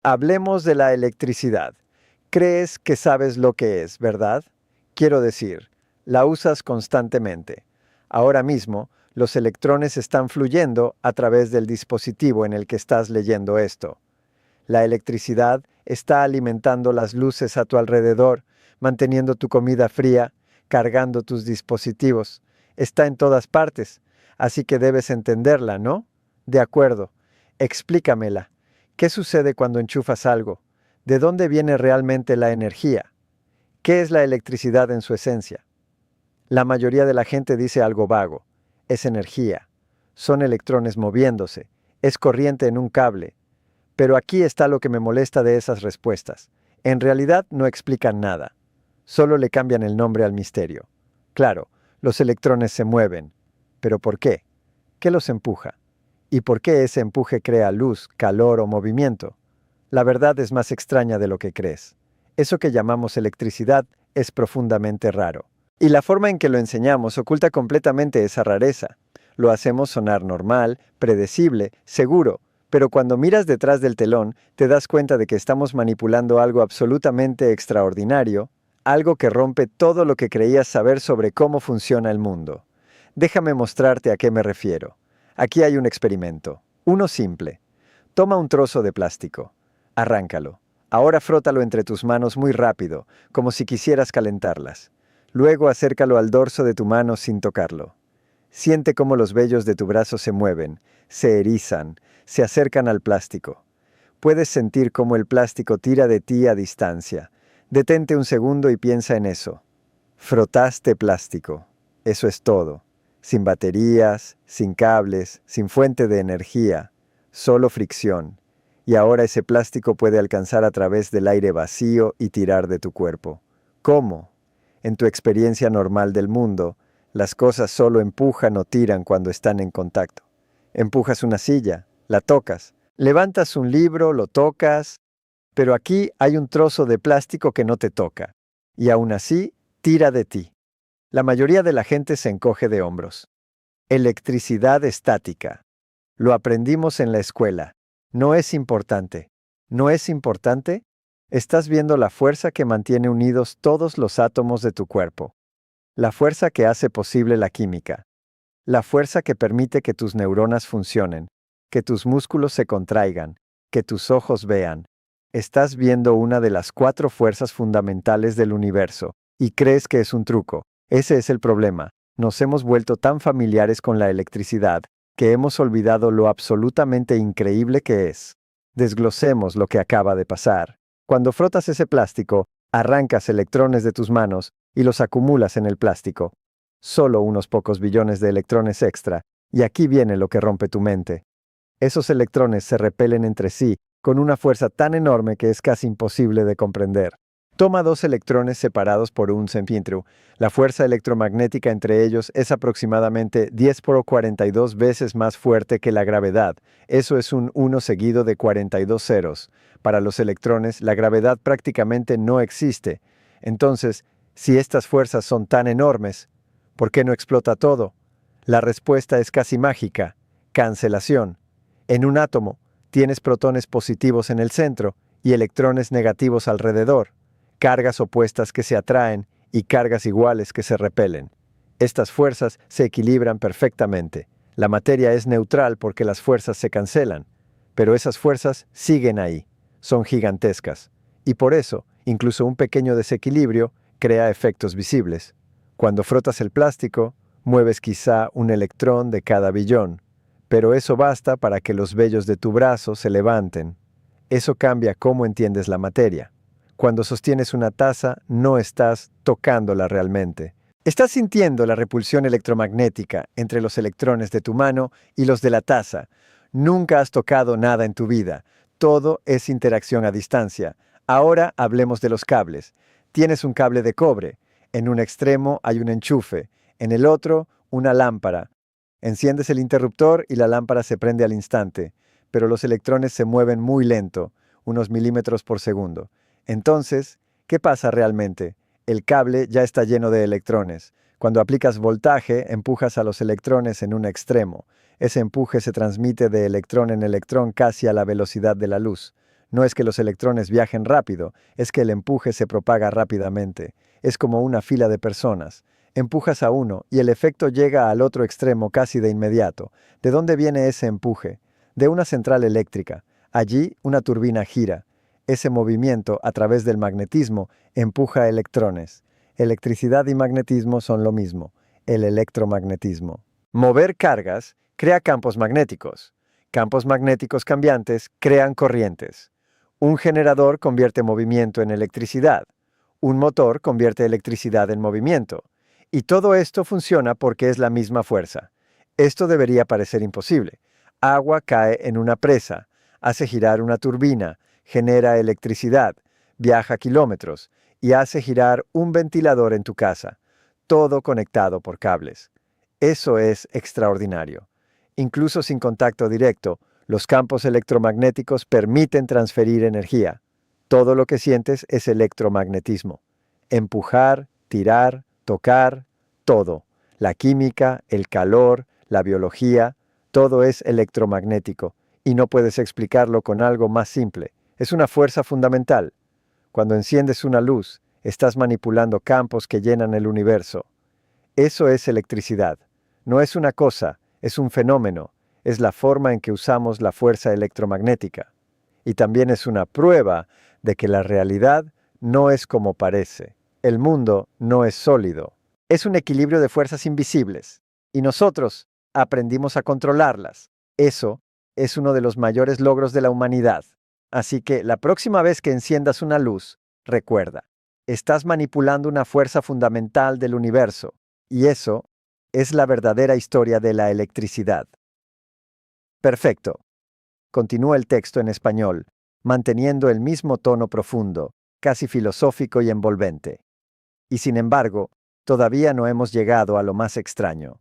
Hablemos de la electricidad. Crees que sabes lo que es, ¿verdad? Quiero decir, la usas constantemente. Ahora mismo, los electrones están fluyendo a través del dispositivo en el que estás leyendo esto. La electricidad está alimentando las luces a tu alrededor, manteniendo tu comida fría, cargando tus dispositivos. Está en todas partes, así que debes entenderla, ¿no? De acuerdo. Explícamela. ¿Qué sucede cuando enchufas algo? ¿De dónde viene realmente la energía? ¿Qué es la electricidad en su esencia? La mayoría de la gente dice algo vago. Es energía. Son electrones moviéndose. Es corriente en un cable. Pero aquí está lo que me molesta de esas respuestas. En realidad no explican nada. Solo le cambian el nombre al misterio. Claro, los electrones se mueven. ¿Pero por qué? ¿Qué los empuja? ¿Y por qué ese empuje crea luz, calor o movimiento? La verdad es más extraña de lo que crees. Eso que llamamos electricidad es profundamente raro. Y la forma en que lo enseñamos oculta completamente esa rareza. Lo hacemos sonar normal, predecible, seguro, pero cuando miras detrás del telón, te das cuenta de que estamos manipulando algo absolutamente extraordinario, algo que rompe todo lo que creías saber sobre cómo funciona el mundo. Déjame mostrarte a qué me refiero. Aquí hay un experimento. Uno simple. Toma un trozo de plástico. Arráncalo. Ahora frótalo entre tus manos muy rápido, como si quisieras calentarlas. Luego acércalo al dorso de tu mano sin tocarlo. Siente cómo los vellos de tu brazo se mueven, se erizan, se acercan al plástico. Puedes sentir cómo el plástico tira de ti a distancia. Detente un segundo y piensa en eso. Frotaste plástico. Eso es todo. Sin baterías, sin cables, sin fuente de energía. Solo fricción. Y ahora ese plástico puede alcanzar a través del aire vacío y tirar de tu cuerpo. ¿Cómo? En tu experiencia normal del mundo, las cosas solo empujan o tiran cuando están en contacto. Empujas una silla, la tocas, levantas un libro, lo tocas, pero aquí hay un trozo de plástico que no te toca, y aún así tira de ti. La mayoría de la gente se encoge de hombros. Electricidad estática. Lo aprendimos en la escuela. No es importante. ¿No es importante? Estás viendo la fuerza que mantiene unidos todos los átomos de tu cuerpo. La fuerza que hace posible la química. La fuerza que permite que tus neuronas funcionen, que tus músculos se contraigan, que tus ojos vean. Estás viendo una de las 4 fuerzas fundamentales del universo, y crees que es un truco. Ese es el problema. Nos hemos vuelto tan familiares con la electricidad, que hemos olvidado lo absolutamente increíble que es. Desglosemos lo que acaba de pasar. Cuando frotas ese plástico, arrancas electrones de tus manos y los acumulas en el plástico. Solo unos pocos billones de electrones extra, y aquí viene lo que rompe tu mente. Esos electrones se repelen entre sí con una fuerza tan enorme que es casi imposible de comprender. Toma 2 electrones separados por un centímetro. La fuerza electromagnética entre ellos es aproximadamente 10 por 42 veces más fuerte que la gravedad. Eso es un 1 seguido de 42 ceros. Para los electrones, la gravedad prácticamente no existe. Entonces, si estas fuerzas son tan enormes, ¿por qué no explota todo? La respuesta es casi mágica. Cancelación. En un átomo, tienes protones positivos en el centro y electrones negativos alrededor. Cargas opuestas que se atraen y cargas iguales que se repelen. Estas fuerzas se equilibran perfectamente. La materia es neutral porque las fuerzas se cancelan, pero esas fuerzas siguen ahí, son gigantescas, y por eso, incluso un pequeño desequilibrio crea efectos visibles. Cuando frotas el plástico, mueves quizá un electrón de cada billón, pero eso basta para que los vellos de tu brazo se levanten. Eso cambia cómo entiendes la materia. Cuando sostienes una taza, no estás tocándola realmente. Estás sintiendo la repulsión electromagnética entre los electrones de tu mano y los de la taza. Nunca has tocado nada en tu vida. Todo es interacción a distancia. Ahora hablemos de los cables. Tienes un cable de cobre. En un extremo hay un enchufe. En el otro, una lámpara. Enciendes el interruptor y la lámpara se prende al instante. Pero los electrones se mueven muy lento, unos milímetros por segundo. Entonces, ¿qué pasa realmente? El cable ya está lleno de electrones. Cuando aplicas voltaje, empujas a los electrones en un extremo. Ese empuje se transmite de electrón en electrón casi a la velocidad de la luz. No es que los electrones viajen rápido, es que el empuje se propaga rápidamente. Es como una fila de personas. Empujas a uno y el efecto llega al otro extremo casi de inmediato. ¿De dónde viene ese empuje? De una central eléctrica. Allí una turbina gira. Ese movimiento, a través del magnetismo, empuja electrones. Electricidad y magnetismo son lo mismo, el electromagnetismo. Mover cargas crea campos magnéticos. Campos magnéticos cambiantes crean corrientes. Un generador convierte movimiento en electricidad. Un motor convierte electricidad en movimiento. Y todo esto funciona porque es la misma fuerza. Esto debería parecer imposible. Agua cae en una presa, hace girar una turbina, genera electricidad, viaja kilómetros y hace girar un ventilador en tu casa, todo conectado por cables. Eso es extraordinario. Incluso sin contacto directo, los campos electromagnéticos permiten transferir energía. Todo lo que sientes es electromagnetismo. Empujar, tirar, tocar, todo. La química, el calor, la biología, todo es electromagnético, y no puedes explicarlo con algo más simple. Es una fuerza fundamental. Cuando enciendes una luz, estás manipulando campos que llenan el universo. Eso es electricidad. No es una cosa, es un fenómeno. Es la forma en que usamos la fuerza electromagnética. Y también es una prueba de que la realidad no es como parece. El mundo no es sólido. Es un equilibrio de fuerzas invisibles. Y nosotros aprendimos a controlarlas. Eso es uno de los mayores logros de la humanidad. Así que la próxima vez que enciendas una luz, recuerda, estás manipulando una fuerza fundamental del universo. Y eso es la verdadera historia de la electricidad. Perfecto. Continúa el texto en español, manteniendo el mismo tono profundo, casi filosófico y envolvente. Y sin embargo, todavía no hemos llegado a lo más extraño,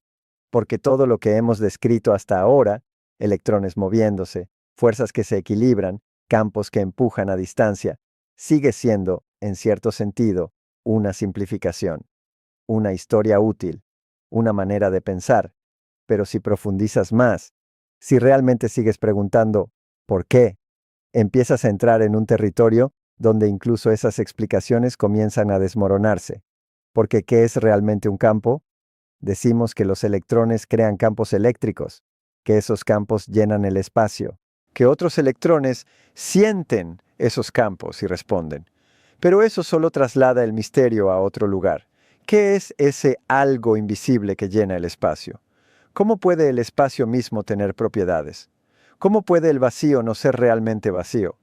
porque todo lo que hemos descrito hasta ahora, electrones moviéndose, fuerzas que se equilibran, campos que empujan a distancia, sigue siendo, en cierto sentido, una simplificación, una historia útil, una manera de pensar. Pero si profundizas más, si realmente sigues preguntando ¿por qué?, empiezas a entrar en un territorio donde incluso esas explicaciones comienzan a desmoronarse. Porque ¿qué es realmente un campo? Decimos que los electrones crean campos eléctricos, que esos campos llenan el espacio, que otros electrones sienten esos campos y responden. Pero eso solo traslada el misterio a otro lugar. ¿Qué es ese algo invisible que llena el espacio? ¿Cómo puede el espacio mismo tener propiedades? ¿Cómo puede el vacío no ser realmente vacío?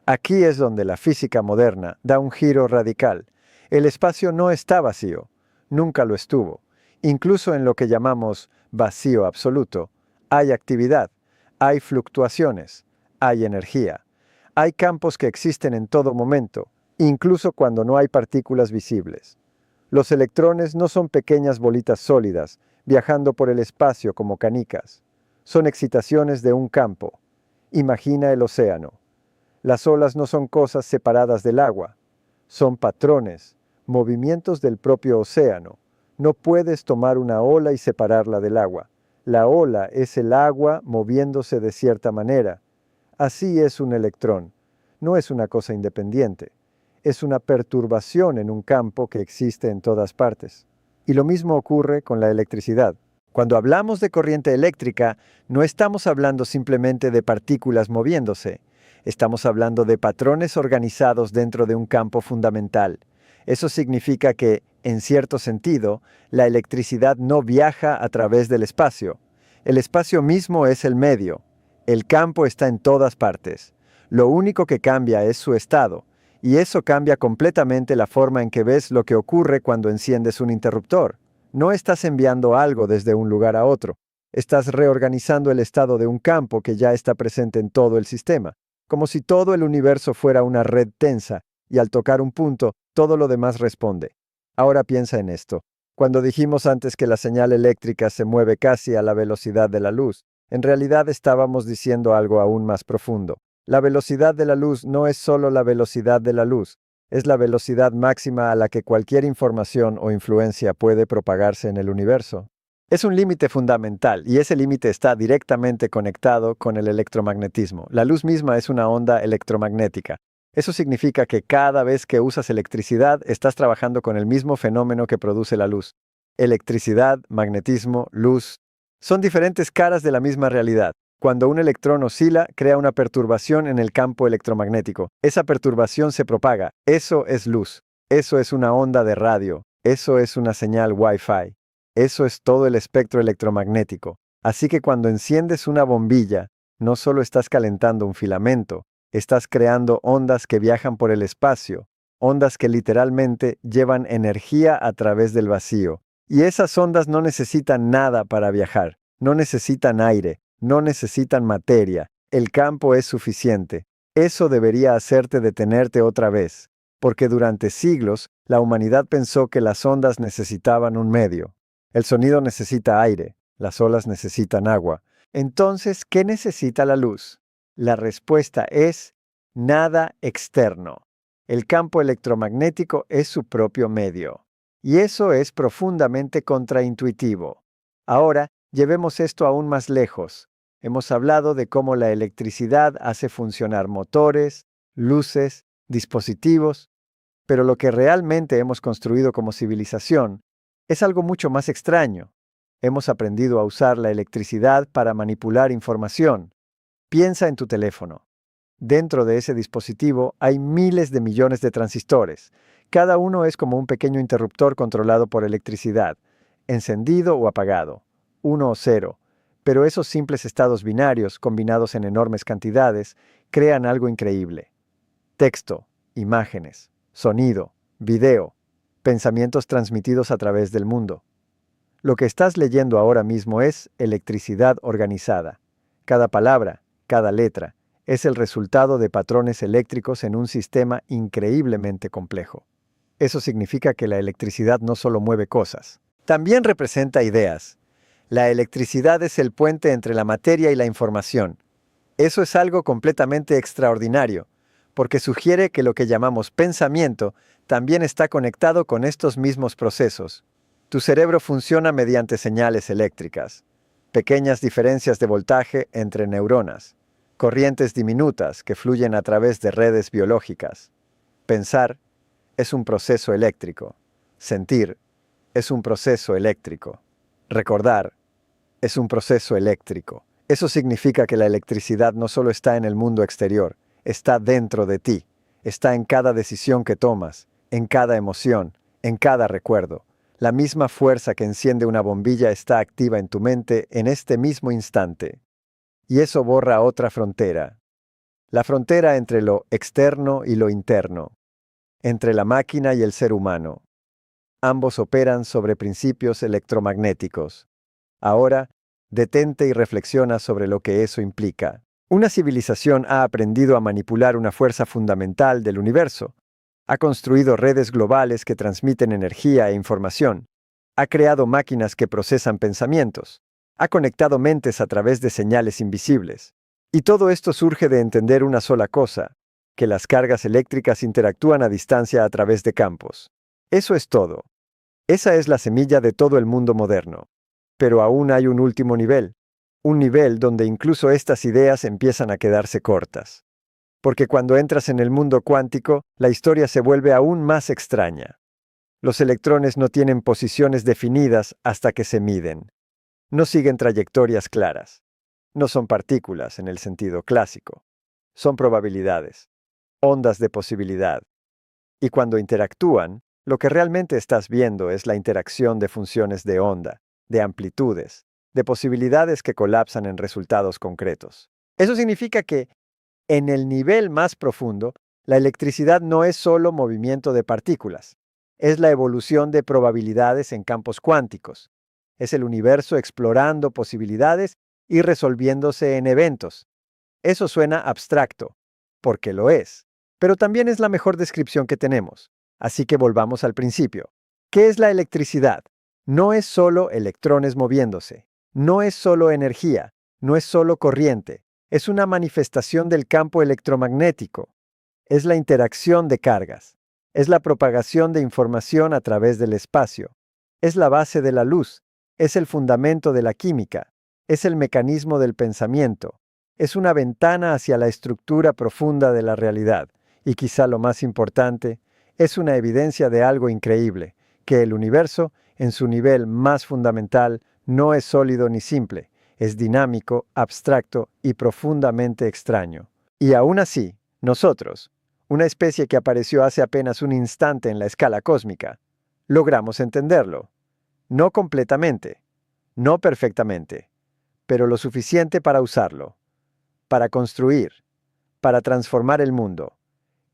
Aquí es donde la física moderna da un giro radical. El espacio no está vacío, nunca lo estuvo. Incluso en lo que llamamos vacío absoluto, hay actividad, hay fluctuaciones, hay energía. Hay campos que existen en todo momento, incluso cuando no hay partículas visibles. Los electrones no son pequeñas bolitas sólidas, viajando por el espacio como canicas. Son excitaciones de un campo. Imagina el océano. Las olas no son cosas separadas del agua. Son patrones, movimientos del propio océano. No puedes tomar una ola y separarla del agua. La ola es el agua moviéndose de cierta manera. Así es un electrón. No es una cosa independiente. Es una perturbación en un campo que existe en todas partes. Y lo mismo ocurre con la electricidad. Cuando hablamos de corriente eléctrica, no estamos hablando simplemente de partículas moviéndose. Estamos hablando de patrones organizados dentro de un campo fundamental. Eso significa que, en cierto sentido, la electricidad no viaja a través del espacio. El espacio mismo es el medio. El campo está en todas partes. Lo único que cambia es su estado, y eso cambia completamente la forma en que ves lo que ocurre cuando enciendes un interruptor. No estás enviando algo desde un lugar a otro. Estás reorganizando el estado de un campo que ya está presente en todo el sistema, como si todo el universo fuera una red tensa, y al tocar un punto, todo lo demás responde. Ahora piensa en esto. Cuando dijimos antes que la señal eléctrica se mueve casi a la velocidad de la luz, en realidad estábamos diciendo algo aún más profundo. La velocidad de la luz no es solo la velocidad de la luz, es la velocidad máxima a la que cualquier información o influencia puede propagarse en el universo. Es un límite fundamental y ese límite está directamente conectado con el electromagnetismo. La luz misma es una onda electromagnética. Eso significa que cada vez que usas electricidad estás trabajando con el mismo fenómeno que produce la luz. Electricidad, magnetismo, luz, son diferentes caras de la misma realidad. Cuando un electrón oscila, crea una perturbación en el campo electromagnético. Esa perturbación se propaga. Eso es luz. Eso es una onda de radio. Eso es una señal Wi-Fi. Eso es todo el espectro electromagnético. Así que cuando enciendes una bombilla, no solo estás calentando un filamento, estás creando ondas que viajan por el espacio, ondas que literalmente llevan energía a través del vacío. Y esas ondas no necesitan nada para viajar, no necesitan aire, no necesitan materia. El campo es suficiente. Eso debería hacerte detenerte otra vez, porque durante siglos la humanidad pensó que las ondas necesitaban un medio. El sonido necesita aire, las olas necesitan agua. Entonces, ¿qué necesita la luz? La respuesta es nada externo. El campo electromagnético es su propio medio. Y eso es profundamente contraintuitivo. Ahora, llevemos esto aún más lejos. Hemos hablado de cómo la electricidad hace funcionar motores, luces, dispositivos, pero lo que realmente hemos construido como civilización es algo mucho más extraño. Hemos aprendido a usar la electricidad para manipular información. Piensa en tu teléfono. Dentro de ese dispositivo hay miles de millones de transistores. Cada uno es como un pequeño interruptor controlado por electricidad, encendido o apagado, 1 o 0. Pero esos simples estados binarios, combinados en enormes cantidades, crean algo increíble. Texto, imágenes, sonido, video, pensamientos transmitidos a través del mundo. Lo que estás leyendo ahora mismo es electricidad organizada. Cada palabra, cada letra, es el resultado de patrones eléctricos en un sistema increíblemente complejo. Eso significa que la electricidad no solo mueve cosas, también representa ideas. La electricidad es el puente entre la materia y la información. Eso es algo completamente extraordinario, porque sugiere que lo que llamamos pensamiento también está conectado con estos mismos procesos. Tu cerebro funciona mediante señales eléctricas, pequeñas diferencias de voltaje entre neuronas, corrientes diminutas que fluyen a través de redes biológicas. Pensar es un proceso eléctrico. Sentir es un proceso eléctrico. Recordar es un proceso eléctrico. Eso significa que la electricidad no solo está en el mundo exterior, está dentro de ti, está en cada decisión que tomas, en cada emoción, en cada recuerdo. La misma fuerza que enciende una bombilla está activa en tu mente en este mismo instante. Y eso borra otra frontera. La frontera entre lo externo y lo interno, entre la máquina y el ser humano. Ambos operan sobre principios electromagnéticos. Ahora, detente y reflexiona sobre lo que eso implica. Una civilización ha aprendido a manipular una fuerza fundamental del universo. Ha construido redes globales que transmiten energía e información. Ha creado máquinas que procesan pensamientos. Ha conectado mentes a través de señales invisibles. Y todo esto surge de entender una sola cosa, que las cargas eléctricas interactúan a distancia a través de campos. Eso es todo. Esa es la semilla de todo el mundo moderno. Pero aún hay un último nivel. Un nivel donde incluso estas ideas empiezan a quedarse cortas. Porque cuando entras en el mundo cuántico, la historia se vuelve aún más extraña. Los electrones no tienen posiciones definidas hasta que se miden. No siguen trayectorias claras. No son partículas en el sentido clásico. Son probabilidades, ondas de posibilidad. Y cuando interactúan, lo que realmente estás viendo es la interacción de funciones de onda, de amplitudes, de posibilidades que colapsan en resultados concretos. Eso significa que, en el nivel más profundo, la electricidad no es solo movimiento de partículas. Es la evolución de probabilidades en campos cuánticos. Es el universo explorando posibilidades y resolviéndose en eventos. Eso suena abstracto, porque lo es, pero también es la mejor descripción que tenemos. Así que volvamos al principio. ¿Qué es la electricidad? No es solo electrones moviéndose. No es solo energía. No es solo corriente. Es una manifestación del campo electromagnético. Es la interacción de cargas. Es la propagación de información a través del espacio. Es la base de la luz. Es el fundamento de la química, es el mecanismo del pensamiento, es una ventana hacia la estructura profunda de la realidad, y quizá lo más importante, es una evidencia de algo increíble, que el universo, en su nivel más fundamental, no es sólido ni simple, es dinámico, abstracto y profundamente extraño. Y aún así, nosotros, una especie que apareció hace apenas un instante en la escala cósmica, logramos entenderlo. No completamente, no perfectamente, pero lo suficiente para usarlo, para construir, para transformar el mundo.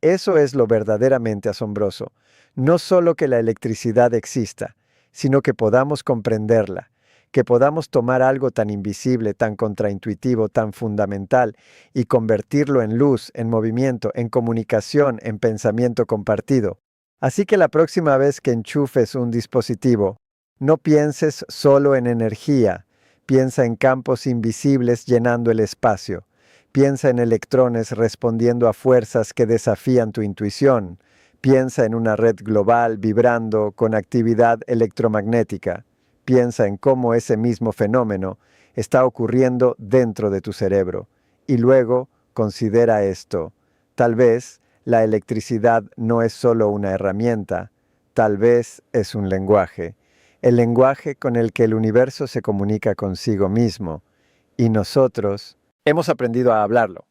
Eso es lo verdaderamente asombroso. No solo que la electricidad exista, sino que podamos comprenderla, que podamos tomar algo tan invisible, tan contraintuitivo, tan fundamental, y convertirlo en luz, en movimiento, en comunicación, en pensamiento compartido. Así que la próxima vez que enchufes un dispositivo, no pienses solo en energía, piensa en campos invisibles llenando el espacio. Piensa en electrones respondiendo a fuerzas que desafían tu intuición. Piensa en una red global vibrando con actividad electromagnética. Piensa en cómo ese mismo fenómeno está ocurriendo dentro de tu cerebro. Y luego considera esto. Tal vez la electricidad no es solo una herramienta, tal vez es un lenguaje. El lenguaje con el que el universo se comunica consigo mismo. Y nosotros hemos aprendido a hablarlo.